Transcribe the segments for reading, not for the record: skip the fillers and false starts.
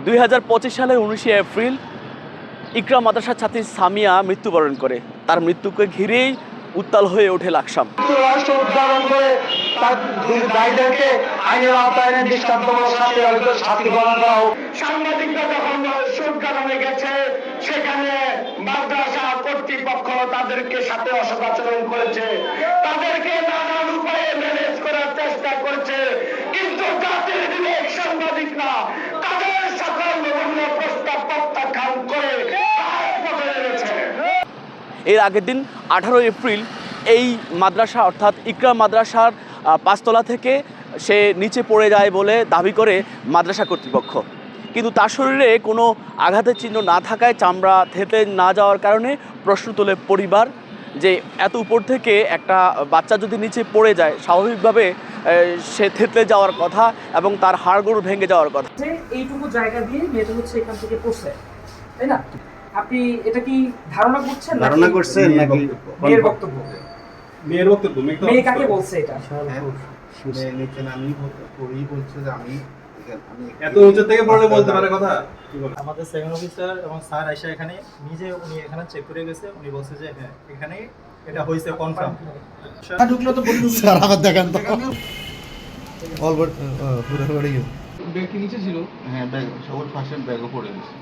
2025 সালের 19 এপ্রিল ইকরা মাদ্রাসার ছাত্রী সামিয়া মৃত্যুবরণ করে। তার মৃত্যুকে ঘিরেই উত্তাল হয়ে ওঠে লাকসাম। সাংবাদিকরা যখন সুরকারণে গেছে, সেখানে মাদ্রাসা কর্তৃপক্ষ তাদেরকে সাথে অসদাচরণ করেছে, তাদেরকে নানান উপায়ে ম্যানেজ করার চেষ্টা করছে, কিন্তু জাতির বিবেক সাংবাদিকরা তাদের সকল বিভিন্ন প্রস্তাব প্রত্যাখ্যান করে এর আগের দিন 18 এপ্রিল এই মাদ্রাসা অর্থাৎ ইকরা মাদ্রাসার 5 তলা থেকে সে নিচে পড়ে যায় বলে দাবি করে মাদ্রাসা কর্তৃপক্ষ। কিন্তু তার শরীরে কোনো আঘাতের চিহ্ন না থাকায়, চামড়া থেতলে না যাওয়ার কারণে প্রশ্ন তোলে পরিবার যে এত উপর থেকে একটা বাচ্চা যদি নিচে পড়ে যায়, স্বাভাবিকভাবে সে থেতলে যাওয়ার কথা এবং তার হাড়গোড় ভেঙে যাওয়ার কথা। এইটুকু জায়গা দিয়ে মেয়েটা হচ্ছে এখান থেকে পড়ছে, তাই না? আপনি এটা কি ধারণা করছেন নাকি মেয়ের বক্তব্য? মেয়ে কাকে বলছে এটা? নিচে নামি বলছে যে আমি এত উঁচু থেকে পড়লে বলতে পারে কথা। আমাদের সেকেন্ড অফিসার এবং স্যার আইসা এখানে নিজে উনি এখানে চেক করে গেছে, উনি বলছে যে হ্যাঁ এখানে এটা হইছে কনফার্ম। ঢুকলো তো বলি স্যার আবার দেখান তো অলরেডি পুরো পড়ে গেছে। ব্যাগ কি নিচে ছিল? হ্যাঁ, ব্যাগ সবার পাশে ব্যাগও পড়ে গেছে।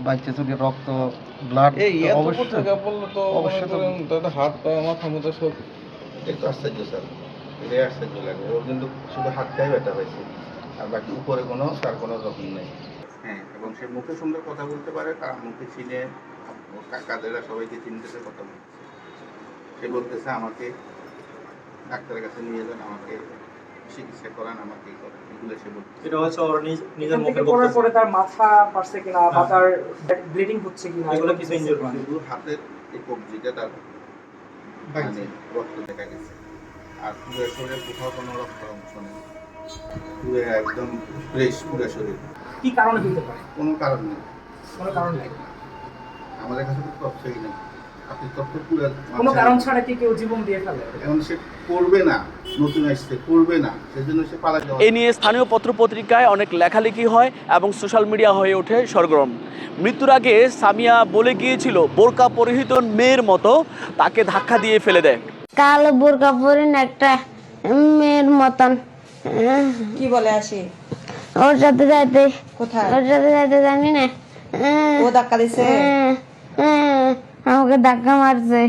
বাচ্চা চোখে রক্ত, ব্লাড অবশ্যই হাত পা মাথা মতো সব একটু আশ্চর্য স্যার, এটাই আশ্চর্য লাগে। ওর কিন্তু শুধু হাতটাই ব্যথা পাইছে, আর বাকি উপরে তার কোনো জখম নেই। হ্যাঁ, এবং সে মুখে সুন্দর কথা বলতে পারে, তার মুখে চিনে কাজেরা সবাইকে চিনতেছে, কথা বলতেছে। সে বলতেছে আমাকে ডাক্তারের কাছে নিয়ে যান, আমাকে চিকিৎসা করান, আমাকে এই করেন, এগুলো সে বলতেছে। এটা হচ্ছে ওর নিজের মুখে পড়ার পরে তার মাথা পারছে কিনা বা তার ব্লিডিং হচ্ছে কিনা এগুলো কিছু ইনজুর হয়। শুধু হাতের এই কবজিটা তার মানে রক্ত দেখা গেছে, আর পুরো শরীরে কোথাও কোনো রক্তের অংশ নেই, পুরো একদম ফ্রেশ পুরো শরীর। কি কারণে হতে পারে? কোনো কারণ নেই, কোনো কারণ নেই। আমাদের কাছে তো তথ্যই নেই। আপনি তথ্য পুরো কোনো কারণ ছাড়া কি কেউ জীবন দিয়ে ফেলে? এখন সে করবে না, নতুন আসছে করবে না, সেজন্য সে পালা যাওয়া। এ নিয়ে স্থানীয় পত্রপত্রিকায় অনেক লেখালেখি হয় এবং সোশ্যাল মিডিয়া হয়ে ওঠে সরগরম। মৃত্যুর আগে সামিয়া বলে গিয়েছিল বোরকা পরিহিত মেয়ের মতো তাকে ধাক্কা দিয়ে ফেলে দেয়। কালো বোরকা পরিন একটা মেয়ের মতন কি বলে আসি ওর সাথে যাইতে, কোথায় ওর সাথে যাইতে জানি না, ও ধাক্কা দিছে? আমাকে ধাক্কা মারছে।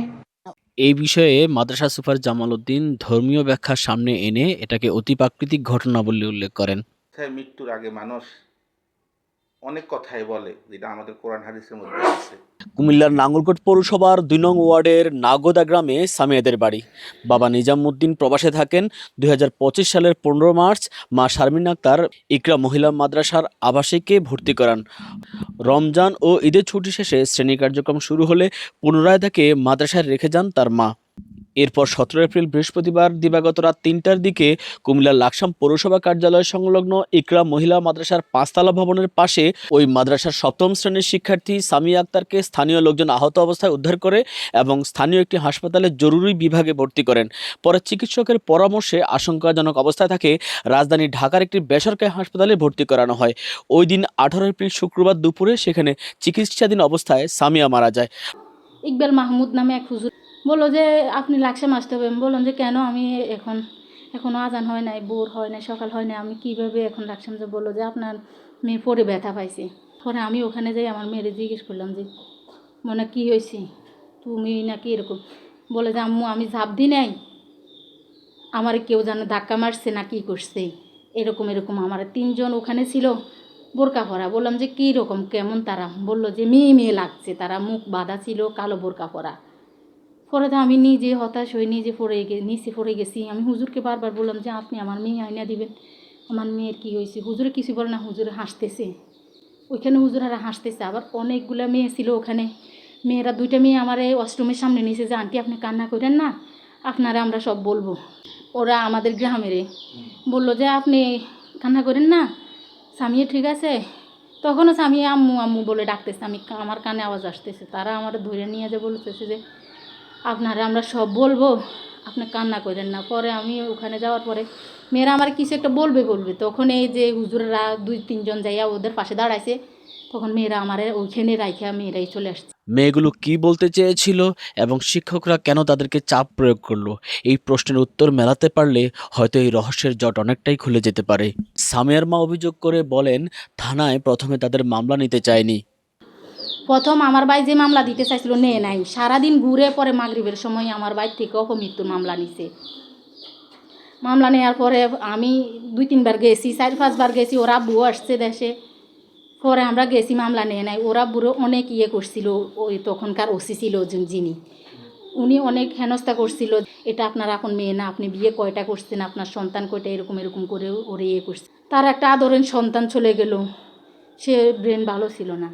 এই বিষয়ে মাদ্রাসা সুপার জামাল উদ্দিন ধর্মীয় ব্যাখ্যা সামনে এনে এটাকে অতিপ্রাকৃতিক ঘটনা বলে উল্লেখ করেন। মৃত্যুর আগে মানুষ অনেক কথাই বলে, যেটা আমাদের কোরআন হাদিসের মধ্যে আছে। কুমিল্লার নাঙ্গলকোট পৌরসভার 2 নং ওয়ার্ডের নাগোদা গ্রামে সামিয়াদের বাড়ি। বাবা নিজামউদ্দিন প্রবাসে থাকেন। 2025 সালের 15 মার্চ মা শারমিন আক্তার ইকরা মহিলা মাদ্রাসার আবাসিকে ভর্তি করান। রমজান ও ঈদের ছুটি শেষে শ্রেণী কার্যক্রম শুরু হলে পুনরায় তাকে মাদ্রাসায় রেখে যান তার মা। এরপর 17 এপ্রিল বৃহস্পতিবার দিবাগত রাত 3টার দিকে কুমিল্লার লাকসাম পৌরসভা কার্যালয় সংলগ্ন ইকরা মহিলা মাদ্রাসার 5তলা ভবনের পাশে ওই মাদ্রাসার 7ম শ্রেণীর শিক্ষার্থী সামিয়া আক্তারকে স্থানীয় লোকজন আহত অবস্থায় উদ্ধার করে এবং স্থানীয় একটি হাসপাতালে জরুরি বিভাগে ভর্তি করেন। পরে চিকিৎসকের পরামর্শে আশঙ্কাজনক অবস্থায় তাকে রাজধানী ঢাকার একটি বেসরকারি হাসপাতালে ভর্তি করানো হয়। ওই দিন 18 এপ্রিল শুক্রবার দুপুরে সেখানে চিকিৎসাধীন অবস্থায় সামিয়া মারা যায়। ইকবাল মাহমুদ নামে এক হুজুর বললো যে আপনি লাকসাম আসতে হবে। আমি বললাম যে কেন, আমি এখনও আজান হয় নাই, ভোর হয় নাই, সকাল হয় নাই, আমি কীভাবে এখন লাকসাম যে? বললো যে আপনার মেয়ে পরে ব্যথা পাইছে। পরে আমি ওখানে যাই আমার মেয়েরে জিজ্ঞেস করলাম যে মনে কী হয়েছে, তুমি নাকি এরকম? বলে যে আম্মু আমি ঝাঁপ দিই নাই, আমার কেউ যেন ধাক্কা মারছে না কি করছে, এরকম আমার 3 জন ওখানে ছিল বোরকা পরা। বললাম যে কী রকম কেমন তারা? বললো যে মেয়ে লাগছে, তারা মুখ বাঁধা ছিল, কালো বোরকা পরা। পরে তো আমি নিজে হতাশ হয়ে নিচে পড়ে গেছি। আমি হুজুরকে বারবার বললাম যে আপনি আমার মেয়ে আইনা দিবেন, আমার মেয়ের কী হয়েছে? হুজুরে কিছু বলে না, হুজুরে হাসতেছে। ওইখানে হুজুরারা হাসতেছে। আবার অনেকগুলো মেয়ে ছিল ওখানে, মেয়েরা 2টা মেয়ে আমার এই ওয়াশরুমের সামনে নিয়েছে যে আন্টি আপনি কান্না করেন না, আপনারা আমরা সব বলবো। ওরা আমাদের গ্রামেরে বললো যে আপনি কান্না করেন না, সামিয়া ঠিক আছে। তখনও সামিয়া আম্মু আম্মু বলে ডাকতেছে, আমার কানে আওয়াজ আসতেছে। তারা আমার ধরে নিয়ে যে বলতেছে যে আপনারা আমরা সব বলবো, আপনি কান্না করেন না। পরে আমি ওখানে যাওয়ার পরে মেয়েরা আমার কিছু একটা বলবে তখন এই যে হুজুররা 2-3 জন যাইয়া ওদের পাশে দাঁড়াইছে, তখন মেয়েরা আমার ওইখানে রাইখা মেয়েরাই চলে আসছে। মেয়েগুলো কি বলতে চেয়েছিল এবং শিক্ষকরা কেন তাদেরকে চাপ প্রয়োগ করলো, এই প্রশ্নের উত্তর মেলাতে পারলে হয়তো এই রহস্যের জট অনেকটাই খুলে যেতে পারে। সামিয়ার মা অভিযোগ করে বলেন, থানায় প্রথমে তাদের মামলা নিতে চায়নি। প্রথম আমার ভাই যে মামলা দিতে চাইছিল নেয় নাই, সারাদিন ঘুরে পরে মাগরিবের সময় আমার ভাই থেকে অপমৃত্যুর মামলা নিছে। মামলা নেওয়ার পরে আমি 2-3 বার গেছি, 4-5 বার গেছি, ওরা আব্বুও আসছে দেশে। পরে আমরা গেছি, মামলা নেয় নাই। ওরা বুড়ো অনেক করছিল, ওই তখনকার ওসি ছিল যিনি, উনি অনেক হেনস্থা করছিল। এটা আপনার আপন মেয়ে না, আপনি বিয়ে কয়টা করছেন, আপনার সন্তান কয়টা, এরকম করে ওরে করছে। তার একটা আদরের সন্তান চলে গেল, সে ব্রেন ভালো ছিল না।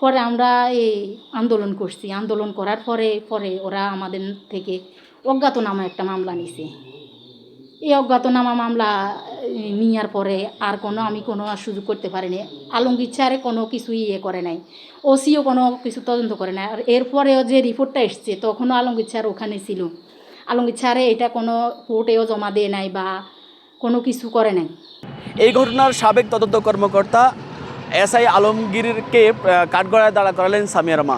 পরে আমরা এই আন্দোলন করছি, আন্দোলন করার পরে ওরা আমাদের থেকে অজ্ঞাতনামা একটা মামলা নিছে। এই অজ্ঞাতনামা মামলা নেওয়ার পরে আর আমি কোনো সুযোগ করতে পারিনি। আলমগীর স্যারে কোনো কিছুই করে নাই, ওসিও কোনো কিছু তদন্ত করে নাই। আর এরপরেও যে রিপোর্টটা এসছে তখনও আলমগীর স্যার ওখানে ছিল। আলমগীর স্যারে এটা কোনো কোর্টেও জমা দেয় নাই বা কোনো কিছু করে নাই। এই ঘটনার সাবেক তদন্ত কর্মকর্তা এসআই আলমগীরকে কাঠগড়ায় দাঁড়া করালেন সামিয়ার মা।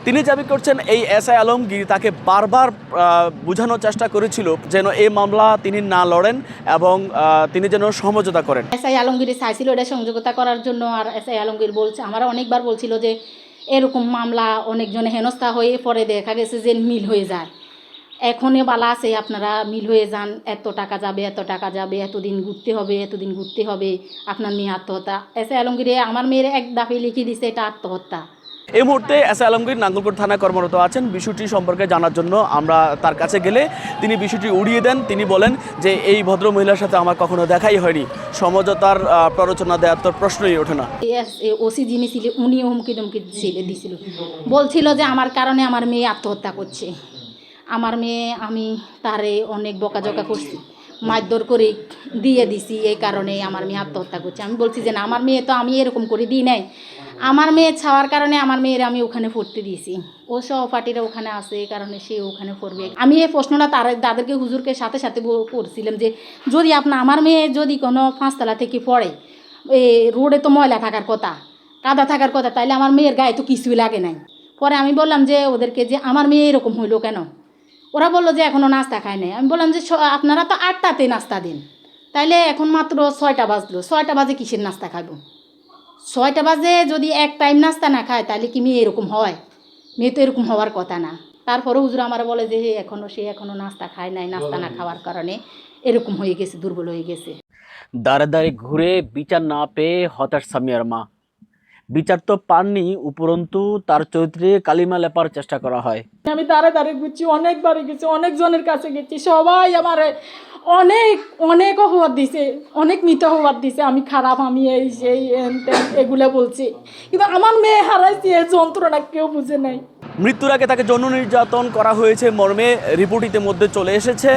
তিনি দাবি করছেন এই এসআই আলমগীর তাকে বারবার বোঝানোর চেষ্টা করেছিল যেন এই মামলা তিনি না লড়েন এবং তিনি যেন সমঝোতা করেন। এসআই আলমগীর চাইছিল এটা সংযোগতা করার জন্য। আর এসআই আলমগীর বলছে, আমরা অনেকবার বলছিল যে এরকম মামলা অনেকজনে হেনস্থা হয়ে পরে দেখা গেছে যে মিল হয়ে যায়, এখনই বালা আছে, আপনারা মিল হয়ে যান, এত টাকা যাবে, এতদিন ঘুরতে হবে, আপনার মেয়ে আত্মহত্যা। এসআই আলমগীরে আমার মেয়ের এক দাফে লিখে দিছে এটা আত্মহত্যা। এই মুহূর্তে এসআই আলমগীর নাঙ্গলকোট থানায় কর্মরত আছেন। বিষয়টি সম্পর্কে জানার জন্য আমরা তার কাছে গেলে তিনি বিষয়টি উড়িয়ে দেন। তিনি বলেন যে এই ভদ্র মহিলার সাথে আমার কখনো দেখাই হয়নি, সমঝোতার প্ররোচনা দেওয়ার তো প্রশ্নই ওঠে না। ওসি যিনি ছিল উনিও হুমকি ধমকি দিছিল, বলছিল যে আমার কারণে আমার মেয়ে আত্মহত্যা করছে। আমার মেয়ে আমি তারে অনেক বকাঝকা করছি, মারধর করে দিয়ে দিছি, এই কারণে আমার মেয়ে আত্মহত্যা করছে। আমি বলছি যে না, আমার মেয়ে তো আমি এরকম করে দিই নাই, আমার মেয়ে ছাওয়ার কারণে আমার মেয়ের আমি ওখানে পড়তে দিয়েছি, ও সহপাঠীরা ওখানে আছে, এই কারণে সে ওখানে পড়বে। আমি এই প্রশ্নটা তাদেরকে হুজুরকে সাথে করছিলাম যে যদি আমার মেয়ে যদি কোনো 5 তলা থেকে পড়ে, রোডে তো ময়লা থাকার কথা, কাদা থাকার কথা, তাইলে আমার মেয়ের গায়ে তো কিছুই লাগে নাই। পরে আমি বললাম যে ওদেরকে যে আমার মেয়ে এরকম হইলো কেন? ওরা বললো যে এখনও নাস্তা খায় নাই। আমি বললাম যে আপনারা তো 8টাতে নাস্তা দিন, তাইলে এখন মাত্র 6টা বাজলো, 6টা বাজে কিসের নাস্তা খাবো? 6টা বাজে যদি এক টাইম নাস্তা না খায় তাহলে কি মেয়ে এরকম হয়? মেয়ে তো এরকম হওয়ার কথা না। তারপরে হুজুর আমার বলে যে সে এখনও নাস্তা খায় নাই, নাস্তা না খাওয়ার কারণে এরকম হয়ে গেছে, দুর্বল হয়ে গেছে। দাঁড়ে দাঁড়িয়ে ঘুরে বিচার না পেয়ে হতাশ সামিয়ার মা। বিচার তো পাননি, উপরন্তু তার চরিত্রে কালিমা লেপার চেষ্টা করা হয়। আমি দাঁড়িয়ে ঘুরছি, অনেকবারই গেছি, অনেকজনের কাছে গেছি, সবাই আমার অনেক অপবাদ দিছে, অনেক মিথ্যা অপবাদ দিছে, আমি খারাপ, আমি এই সেই এগুলো বলছি, কিন্তু আমার মেয়ে হারাইছি, এই যন্ত্রণা কেউ বুঝে নাই। মৃত্যুর আগে তাকে যৌন নির্যাতন করা হয়েছে মর্মে রিপোর্ট ইতিমধ্যে চলে এসেছে।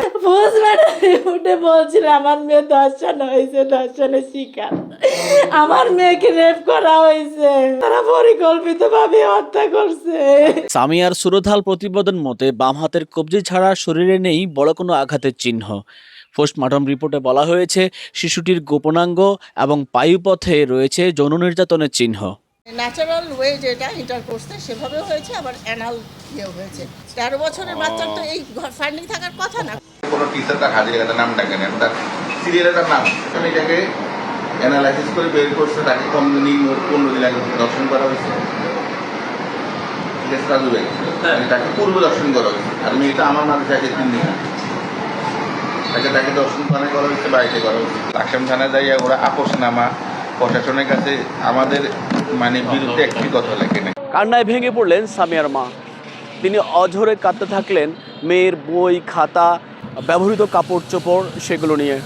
উঠে বলছিল আমার মেয়ে ধর্ষণ হয়েছে, ধর্ষণের শিকার, আমার মেয়েকে রেপ করা হয়েছে, তারা পরিকল্পিতভাবে হত্যা করছে। সামিয়ার সুরধাল প্রতিবেদন মতে বাম হাতের কবজি ছাড়া শরীরে নেই বড় কোনো আঘাতের চিহ্ন। পোস্টমর্টম রিপোর্টে বলা হয়েছে শিশুটির গোপনাঙ্গ এবং পায়ুপথে রয়েছে যৌন নির্যাতনের চিহ্ন। ন্যাচারাল ওয়ে যেটা ইন্টারকোর্সে সেভাবে হয়েছে, আবার অ্যানাল হয়েছে। 13 বছরের বাচ্চার তো এই ফান্ডিং থাকার কথা না। কোনো টিচার তার হাজির একটা নাম ডাকেন, তার সিরিয়ালের তার নাম, এটাকে অ্যানালাইসিস করে বের করছে, তাকে কম দিন 15 দিন আগে দর্শন করা হয়েছে, তাকে পূর্ব দর্শন করা হয়েছে। আর মেয়েটা আমার মাঝে থাকে 3 দিন তাকে দর্শন করা হয়েছে, বাড়িতে করা হয়েছে। লাকসাম থানায় যাইয়া ওরা আপোষনামা প্রশাসনের কাছে আমাদের বিরুদ্ধে একটি কথা লেখে নেই। কান্নায় ভেঙে পড়লেন সামিয়ার মা। তিনি অঝরে কাঁদতে থাকলেন মেয়ের বই, খাতা, ব্যবহৃত কাপড় চোপড় সেগুলো নিয়ে।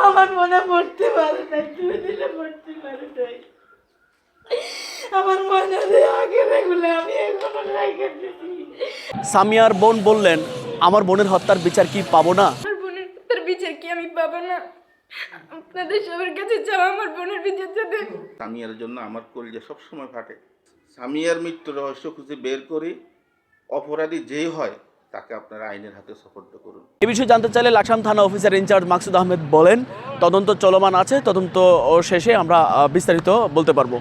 আমার মনে পড়তে পারে নাই, 2 দিনে পড়তে পারে নাই, আমার মনে আগে এগুলো আমি এখনো রেখে দিছি। সামিয়ার বোন বললেন, আমার বোনের হত্যার বিচার কি পাবো না? আমার বোনের হত্যার বিচার কি আমি পাবো না? আপনাদের সবার কাছে চাও আমার বোনের বিচার যাতে। সামিয়ার জন্য আমার কলিজা সবসময় ফাটে। সামিয়ার মৃত্যুর রহস্য খুঁজে বের করে অপরাধী যেই হয় তাকে আপনারা আইনের হাতে সোপর্দ করুন। এ বিষয়ে জানতে চাইলে লাকসাম থানা অফিসার ইনচার্জ মাকসুদ আহমেদ বলেন, তদন্ত চলমান আছে, তদন্ত শেষে আমরা বিস্তারিত বলতে পারবো।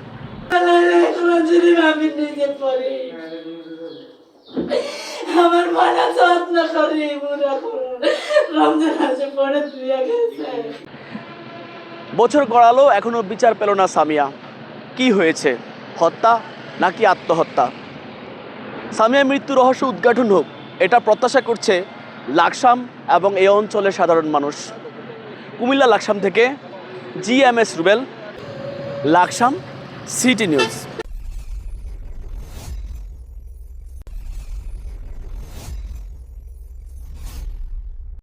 আমার মানা যত্ন করি বুড়া রমজান আসে পরে তুই গেছে। বছর গড়ালো এখনো বিচার পেল না সামিয়া। কি হয়েছে, হত্যা নাকি আত্মহত্যা? সামিয়ার মৃত্যু রহস্য উদ্ঘাটন হোক, এটা প্রত্যাশা করছে লাকসাম এবং এই অঞ্চলের সাধারণ মানুষ। কুমিল্লা লাকসাম থেকে GMS Rubel, Laksam city news.